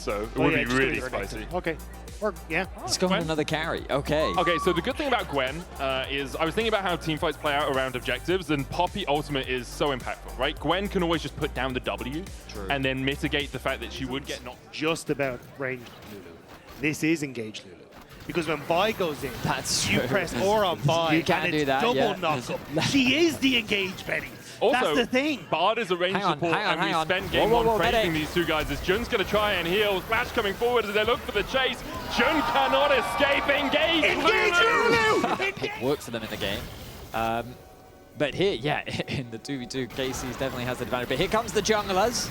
so it would be really spicy. Okay. Or, yeah. He's going Gwen? another carry. Okay. Okay, so the good thing about Gwen is I was thinking about how teamfights play out around objectives, and Poppy ultimate is so impactful, right? Gwen can always just put down the W and then mitigate the fact that she would get knocked. Just about ranged Lulu. This is engaged Lulu. Because when Vi goes in, you press or on Vi, you can and do it's that, double knock-up. She is the engaged Betty. Also, that's the thing. Bard is a range support, and we spend game one praising these two guys as Jun's going to try and heal. Flash coming forward as they look for the chase. Jun cannot escape. Engage Lulu! It worked for them in the game. But here, yeah, in the 2v2, KC's definitely has the advantage. But here comes the junglers.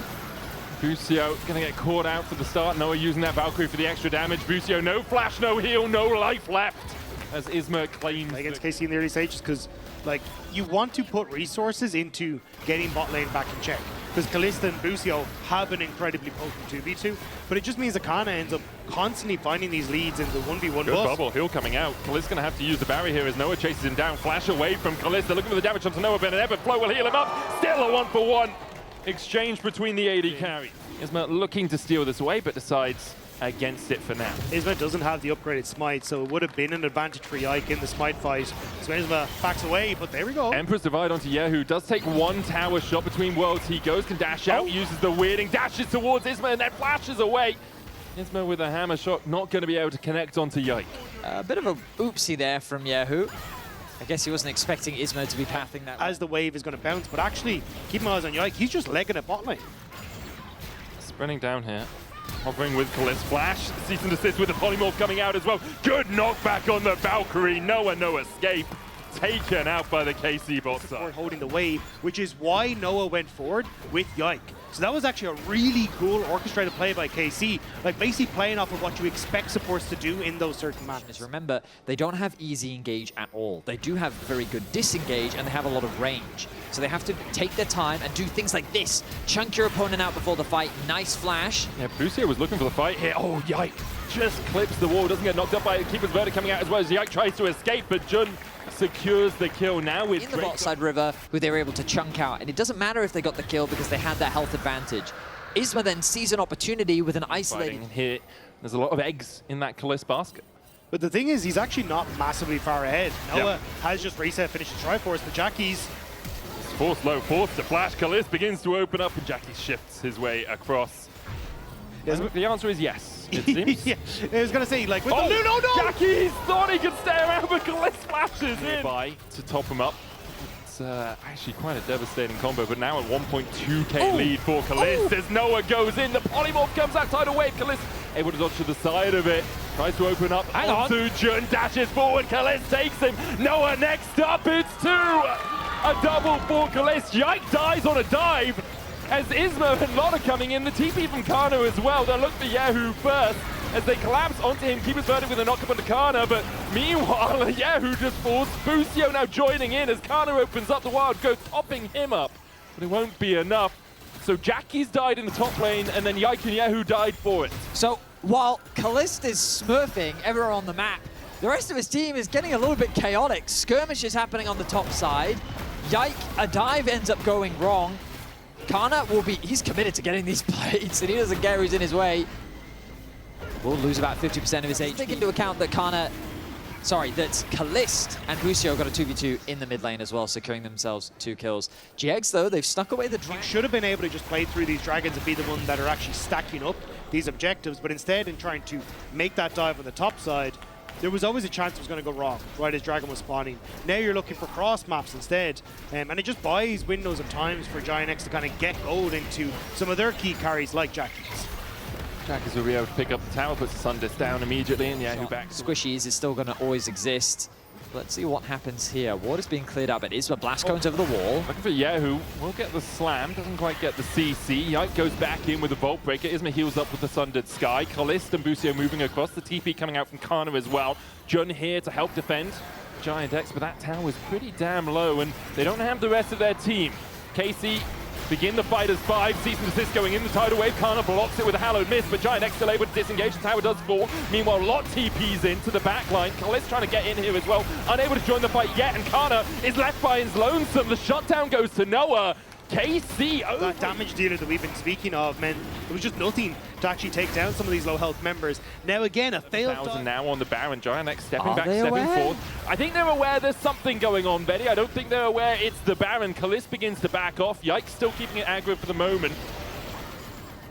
Busio going to get caught out for the start. Noah using that Valkyrie for the extra damage. Busio, no flash, no heal, no life left as Isma claims. Against KC in the early stages, because like you want to put resources into getting bot lane back in check. Because Kalista and Busio have an incredibly potent 2v2, but it just means that Kana ends up constantly finding these leads in the 1v1 Good bus. bubble, heal coming out. Kalista's going to have to use the barrier here as Noah chases him down. Flash away from Kalista, looking for the damage onto Noah Benedett, but Flo will heal him up. Still a 1-for-1 exchange between the AD carries. Isma looking to steal this away, but decides against it for now. Isma doesn't have the upgraded smite, so it would have been an advantage for Yike in the smite fight. So Isma backs away, but there we go. Empress Divide onto Yehu, does take one tower shot between worlds. He goes, can dash out, uses the weirding, dashes towards Isma, and then flashes away. Isma with a hammer shot, not going to be able to connect onto Yike. A bit of a oopsie there from Yehu. I guess he wasn't expecting Isma to be pathing that way. As the wave is going to bounce, but actually, keep my eyes on Yike. He's just legging a bot lane. Sprinting down here. Hovering with Kalist. Flash, cease and desist with the polymorph coming out as well. Good knockback on the Valkyrie. Noah, no escape. Taken out by the KC bot side. Holding the wave, which is why Noah went forward with Yike. So that was actually a really cool orchestrated play by KC, like basically playing off of what you expect supports to do in those certain matches. Remember, they don't have easy engage at all. They do have very good disengage, and they have a lot of range. So they have to take their time and do things like this. Chunk your opponent out before the fight. Nice flash. Yeah, Busio was looking for the fight here. Oh, Yike just clips the wall. Doesn't get knocked up by it. Keeper's Verdict coming out as well as Yike tries to escape, but Jun secures the kill now with in the bot side river, who they were able to chunk out. And it doesn't matter if they got the kill because they had that health advantage. Isma then sees an opportunity with an isolating hit. There's a lot of eggs in that Kalist basket. But the thing is, he's actually not massively far ahead. Noah has just reset, finished the Triforce, but Jackie's forced low, forced to flash. Kalist begins to open up, and Jackie shifts his way across. The answer is yes, it seems. Yeah, I was going to say, like, with the no! Jackie thought he could stay around, but Kalist flashes in to top him up. It's actually quite a devastating combo, but now at 1.2k lead for Kalist as Noah goes in. The polymorph comes out, tidal wave. Kalist able to dodge to the side of it. Tries to open up onto Jun, dashes forward. Kalist takes him. Noah next up, it's 2. A double for Kalist. Yike dies on a dive. As Isma and Lotta coming in, the TP from Kana as well. They'll look for Yehu first as they collapse onto him. Keeper's Verdict with a knock-up onto Kana, but meanwhile, Yehu just falls. Busio now joining in as Kana opens up the wild, goes topping him up, but it won't be enough. So Jackie's died in the top lane, and then Yike and Yehu died for it. So while Kalist is smurfing everywhere on the map, the rest of his team is getting a little bit chaotic. Skirmish is happening on the top side. Yike, a dive ends up going wrong. Kana will be, he's committed to getting these plates, and he doesn't care who's in his way. Will lose about 50% of his HP. Take into account that that Kalist and Busio got a 2v2 in the mid lane as well, securing themselves 2 kills. GiantX, though, they've snuck away the dragon. You should have been able to just play through these dragons and be the one that are actually stacking up these objectives, but instead, in trying to make that dive on the top side, there was always a chance it was going to go wrong right as Dragon was spawning. Now you're looking for cross maps instead, and it just buys windows of times for GiantX to kind of get gold into some of their key carries like Jackie's. Jackie's will be able to pick up the tower, puts the Sundist down immediately, and Yehu back. Squishies is still going to always exist. Let's see what happens here. Water's being cleared out, but Isma blast cones over the wall. Looking for Yehu. Will get the slam, doesn't quite get the CC. Yike goes back in with the Vault Breaker. Isma heals up with the Sundered Sky. Kalist and Busio moving across. The TP coming out from Kana as well. Jun here to help defend GiantX, but that tower is pretty damn low, and they don't have the rest of their team. KC begin the fight as 5. Cease and desist going in the tidal wave. Kana blocks it with a hallowed miss, but GiantX still able to disengage. The tower does fall. Meanwhile, Lot TPs into the back line. Kalist trying to get in here as well. Unable to join the fight yet, and Kana is left by his lonesome. The shutdown goes to Noah. KC over. That damage dealer that we've been speaking of meant it was just nothing to actually take down some of these low health members. Now again, a failed 1,000 now on the Baron. GiantX stepping back, they stepping aware? forward. I think they're aware there's something going on, Betty. I don't think they're aware it's the Baron. Kalist begins to back off. Yike still keeping it aggro for the moment.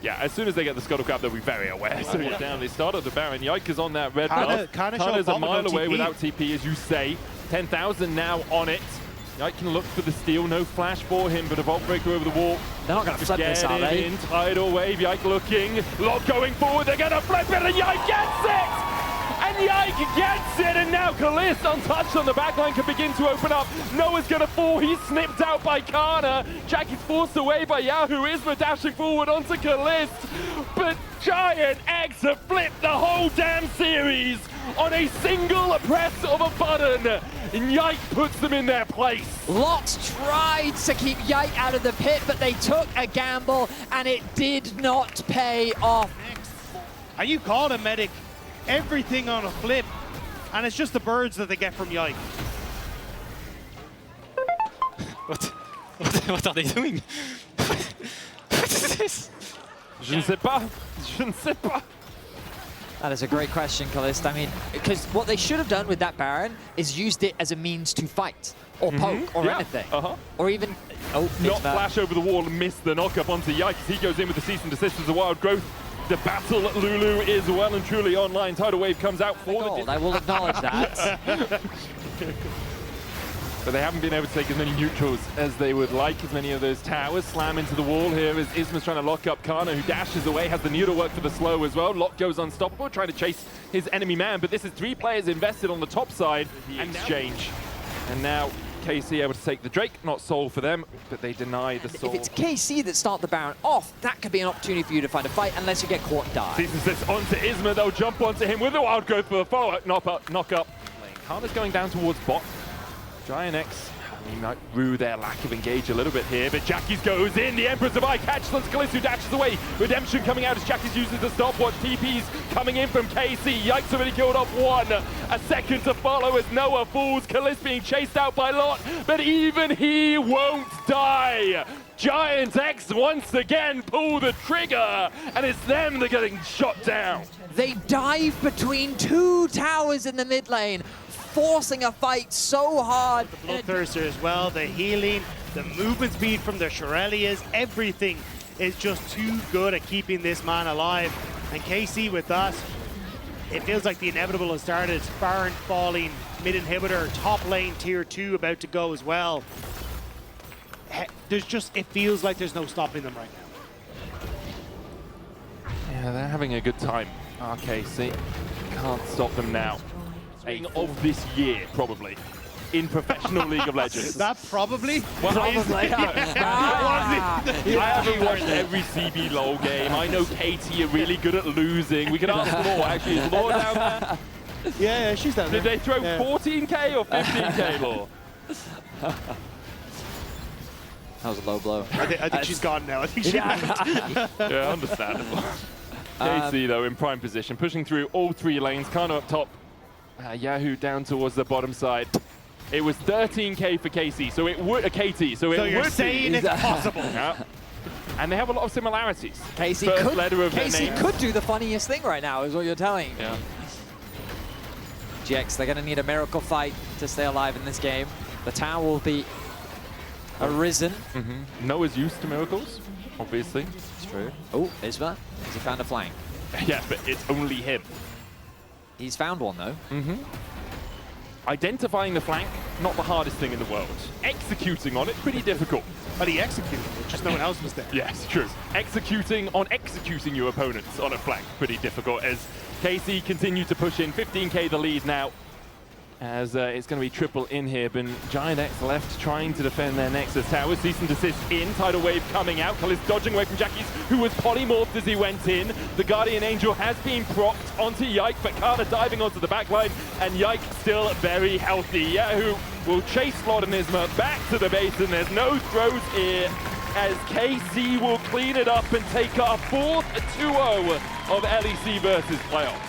Yeah, as soon as they get the scuttle grab, they'll be very aware. So yeah, down. They started the Baron. Yike is on that red buff. Kana's a mile away without TP, as you say. 10,000 now on it. Yike can look for the steal. No flash for him, but a Vault Breaker over the wall. They're not going to flip this, are they? In tidal wave. Yike looking. Lot going forward. They're going to flip it, and Yike gets it! And Yike gets it, and now Kalist, untouched on the backline, can begin to open up. Noah's going to fall. He's snipped out by Kana. Jackie's forced away by Yahoo. Isma dashing forward onto Kalist. But GiantX have flipped the whole damn series on a single press of a button. And Yike puts them in their place. Lot tried to keep Yike out of the pit, but they took a gamble, and it did not pay off. And you called him, Medic. Everything on a flip, and it's just the birds that they get from Yike. What are they doing? What is this? Je ne sais pas. Je ne sais pas. That is a great question, Kalist. I mean, because what they should have done with that Baron is used it as a means to fight, or poke, or anything. Or even, not flash over the wall and miss the knock-up onto Yike. He goes in with the cease and desist as a wild growth. The battle at Lulu is well and truly online. Tidal Wave comes out for the... I will acknowledge that. But they haven't been able to take as many neutrals as they would like. As many of those towers slam into the wall here as Isma's trying to lock up Kana, who dashes away, has the needle work for the slow as well. Lot goes unstoppable, trying to chase his enemy man. But this is 3 players invested on the top side. The exchange. And now KC able to take the Drake, not Soul for them, but they deny the Soul. If it's KC that start the Baron off, that could be an opportunity for you to find a fight, unless you get caught and die. Season 6 onto Isma, they'll jump onto him with the wild growth for the follow-up, knock up. Kana's going down towards bot. GiantX, he might rue their lack of engage a little bit here, but Jackie's goes in, the Emperor's of Eye catches on Kalist, who dashes away. Redemption coming out as Jackie's uses the stopwatch. TP's coming in from KC. Yike's already killed off 1. A second to follow as Noah falls. Kalist being chased out by Lot, but even he won't die. GiantX once again pull the trigger, and it's them that are getting shot down. They dive between 2 towers in the mid lane, forcing a fight so hard. The Bloodthirster as well, the healing, the movement speed from the Shurelias, everything is just too good at keeping this man alive. And KC with that, it feels like the inevitable has started. Baron falling, mid inhibitor, top lane tier 2 about to go as well. There's just, it feels like there's no stopping them right now. Yeah, they're having a good time. RKC can't stop them now. Of this year, probably, in professional League of Legends. That probably? Well, Probably. I haven't watched every CB LoL game. I know KT are really good at losing. We could ask Law, actually. Is Law down there? Yeah, she's down there. Did they throw 14K or 15K, Law? That was a low blow. I think she's gone now. I think she Yeah, understandable. KC, though, in prime position, pushing through all 3 lanes. Kana up top. Yahoo down towards the bottom side. It was 13K for KC, so it would KT. So you're would saying it's possible. Yeah. And they have a lot of similarities. KC could do the funniest thing right now, is what you're telling. Yeah. GX, they're going to need a miracle fight to stay alive in this game. The tower will be arisen. Noah's used to miracles, obviously. It's true. Oh, Isma, has he found a flank? Yeah, but it's only him. He's found one, though. Identifying the flank, not the hardest thing in the world. Executing on it, pretty difficult. But he executed it, just no one else was there. Yes, true. Executing your opponents on a flank, pretty difficult, as KC continue to push in. 15K the lead now, as it's going to be triple in here, but GiantX left trying to defend their Nexus tower. Cease and desist in, tidal wave coming out. Kalist dodging away from Jackie's, who was polymorphed as he went in. The Guardian Angel has been procced onto Yike, but Kana diving onto the backline, and Yike still very healthy. Yahoo will chase Slot and Isma back to the base, and there's no throws here, as KC will clean it up and take our 4th 2-0 of LEC versus playoffs.